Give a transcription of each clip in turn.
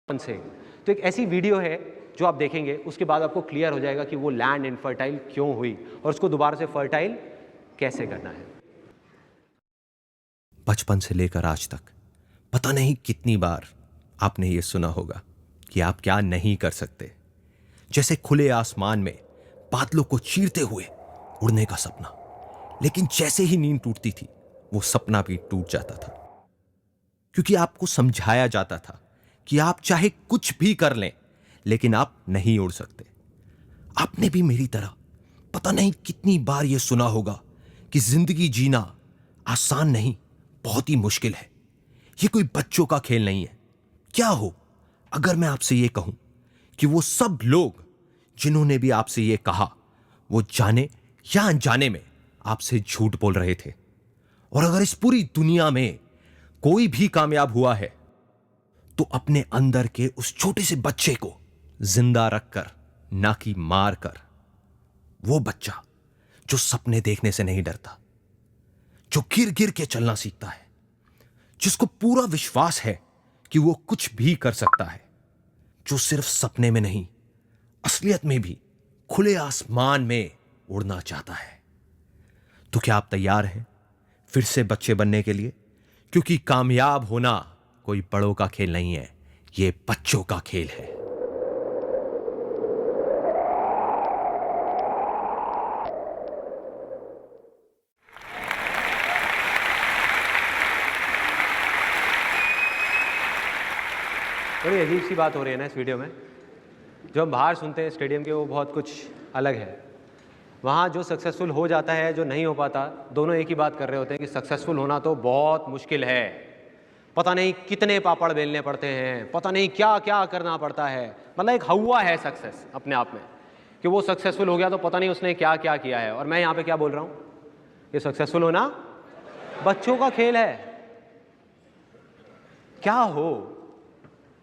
से। तो एक ऐसी वीडियो है जो आप देखेंगे, उसके बाद आपको क्लियर हो जाएगा कि वो लैंड इनफर्टाइल क्यों हुई और उसको दोबारा से फर्टाइल कैसे करना है। बचपन से लेकर आज तक पता नहीं कितनी बार आपने ये सुना होगा कि आप क्या नहीं कर सकते। जैसे खुले आसमान में बादलों को चीरते हुए उड़ने का सपना, लेकिन जैसे ही नींद टूटती थी वो सपना भी टूट जाता था, क्योंकि आपको समझाया जाता था कि आप चाहे कुछ भी कर लें लेकिन आप नहीं उड़ सकते। आपने भी मेरी तरह पता नहीं कितनी बार यह सुना होगा कि जिंदगी जीना आसान नहीं, बहुत ही मुश्किल है। यह कोई बच्चों का खेल नहीं है। क्या हो अगर मैं आपसे यह कहूं कि वो सब लोग जिन्होंने भी आपसे यह कहा वो जाने या अनजाने में आपसे झूठ बोल रहे थे, और अगर इस पूरी दुनिया में कोई भी कामयाब हुआ है तो अपने अंदर के उस छोटे से बच्चे को जिंदा रखकर, ना कि मार कर। वो बच्चा जो सपने देखने से नहीं डरता, जो गिर गिर के चलना सीखता है, जिसको पूरा विश्वास है कि वो कुछ भी कर सकता है, जो सिर्फ सपने में नहीं असलियत में भी खुले आसमान में उड़ना चाहता है। तो क्या आप तैयार हैं फिर से बच्चे बनने के लिए? क्योंकि कामयाब होना कोई बड़ों का खेल नहीं है, ये बच्चों का खेल है। बड़ी अजीब सी बात हो रही है ना इस वीडियो में। जो हम बाहर सुनते हैं स्टेडियम के, वो बहुत कुछ अलग है। वहाँ जो सक्सेसफुल हो जाता है, जो नहीं हो पाता, दोनों एक ही बात कर रहे होते हैं कि सक्सेसफुल होना तो बहुत मुश्किल है, पता नहीं कितने पापड़ बेलने पड़ते हैं, पता नहीं क्या क्या करना पड़ता है। मतलब एक हवा है सक्सेस अपने आप में, कि वो सक्सेसफुल हो गया तो पता नहीं उसने क्या क्या किया है। और मैं यहाँ पे क्या बोल रहा हूँ, ये सक्सेसफुल होना बच्चों का खेल है। क्या हो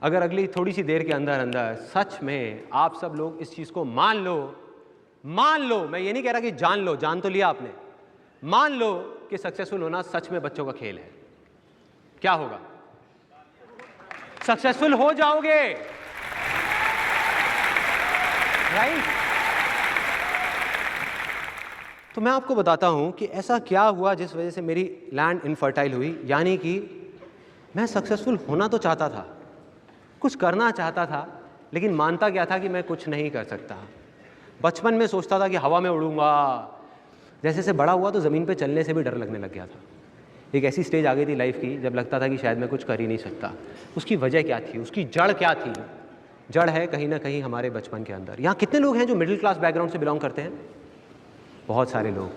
अगर अगली थोड़ी सी देर के अंदर अंदर सच में आप सब लोग इस चीज़ को मान लो, मैं ये नहीं कह रहा कि जान लो, जान तो लिया आपने, मान लो कि सक्सेसफुल होना सच में बच्चों का खेल है। क्या होगा? सक्सेसफुल हो जाओगे, राइट? तो मैं आपको बताता हूं कि ऐसा क्या हुआ जिस वजह से मेरी लैंड इनफर्टाइल हुई। यानी कि मैं सक्सेसफुल होना तो चाहता था, कुछ करना चाहता था, लेकिन मानता क्या था कि मैं कुछ नहीं कर सकता। बचपन में सोचता था कि हवा में उड़ूंगा। जैसे जैसे बड़ा हुआ तो ज़मीन पे चलने से भी डर लगने लग गया था। एक ऐसी स्टेज आ गई थी लाइफ की जब लगता था कि शायद मैं कुछ कर ही नहीं सकता। उसकी वजह क्या थी, उसकी जड़ क्या थी? जड़ है कहीं ना कहीं हमारे बचपन के अंदर। यहाँ कितने लोग हैं जो मिडिल क्लास बैकग्राउंड से बिलोंग करते हैं? बहुत सारे लोग।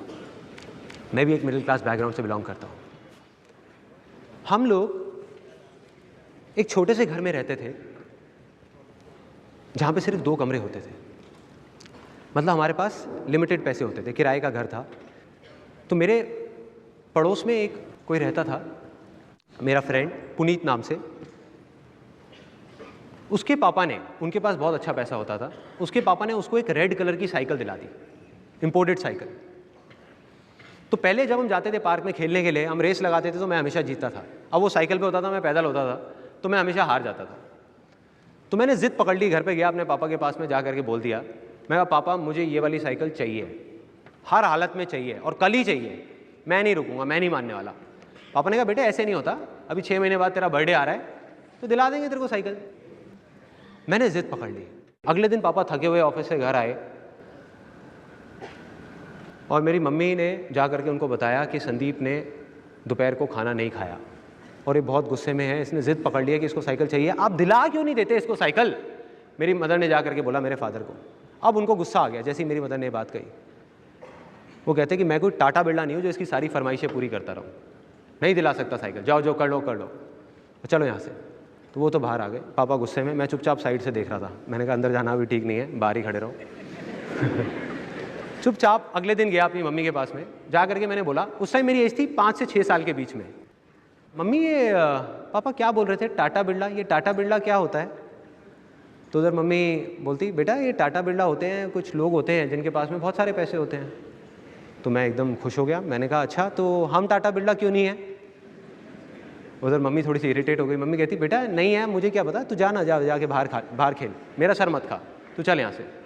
मैं भी एक मिडिल क्लास बैकग्राउंड से बिलोंग करता हूँ। हम लोग एक छोटे से घर में रहते थे जहाँ पे सिर्फ 2 कमरे होते थे। मतलब हमारे पास लिमिटेड पैसे होते थे, किराए का घर था। तो मेरे पड़ोस में एक कोई रहता था, मेरा फ्रेंड पुनीत नाम से। उसके पापा ने, उनके पास बहुत अच्छा पैसा होता था, उसके पापा ने उसको एक रेड कलर की साइकिल दिला दी, इंपोर्टेड साइकिल। तो पहले जब हम जाते थे पार्क में खेलने के लिए, हम रेस लगाते थे तो मैं हमेशा जीतता था। अब वो साइकिल पे होता था, मैं पैदल होता था, तो मैं हमेशा हार जाता था। तो मैंने जिद पकड़ ली, घर पे गया, अपने पापा के पास में जा करके बोल दिया, मैं कहा पापा मुझे ये वाली साइकिल चाहिए, हर हालत में चाहिए और कल ही चाहिए, मैं नहीं रुकूंगा, मैं नहीं मानने वाला। पापा ने कहा बेटे ऐसे नहीं होता, अभी 6 महीने बाद तेरा बर्थडे आ रहा है तो दिला देंगे तेरे को साइकिल। मैंने जिद पकड़ ली। अगले दिन पापा थके हुए ऑफिस से घर आए और मेरी मम्मी ने जा करके उनको बताया कि संदीप ने दोपहर को खाना नहीं खाया और ये बहुत गुस्से में है, इसने जिद पकड़ लिया कि इसको साइकिल चाहिए, आप दिला क्यों नहीं देते इसको साइकिल? मेरी मदर ने जा करके बोला मेरे फादर को। अब उनको गुस्सा आ गया जैसे ही मेरी मदर ने बात कही। वो कहते कि मैं कोई टाटा बिरला नहीं हूँ जो इसकी सारी फरमाइशें पूरी करता रहूँ, नहीं दिला सकता साइकिल, जाओ जो कर लो, चलो यहाँ से। तो वो तो बाहर आ गए, पापा गुस्से में। मैं चुपचाप साइड से देख रहा था। मैंने कहा अंदर जाना भी ठीक नहीं है, बाहर ही खड़े रहो। चुपचाप अगले दिन गया अपनी मम्मी के पास में, जा करके मैंने बोला, उस टाइम मेरी एज थी 5 से 6 साल के बीच में, मम्मी ये पापा क्या बोल रहे थे टाटा बिरला, ये टाटा बिरला क्या होता है? तो उधर मम्मी बोलती बेटा ये टाटा बिरला होते हैं, कुछ लोग होते हैं जिनके पास में बहुत सारे पैसे होते हैं। तो मैं एकदम खुश हो गया। मैंने कहा अच्छा तो हम टाटा बिरला क्यों नहीं है? उधर मम्मी थोड़ी सी इरिटेट हो गई। मम्मी कहती बेटा नहीं है, मुझे क्या पता, तू जा ना, जाके बाहर खेल, मेरा सर मत खा, तू चल यहाँ से।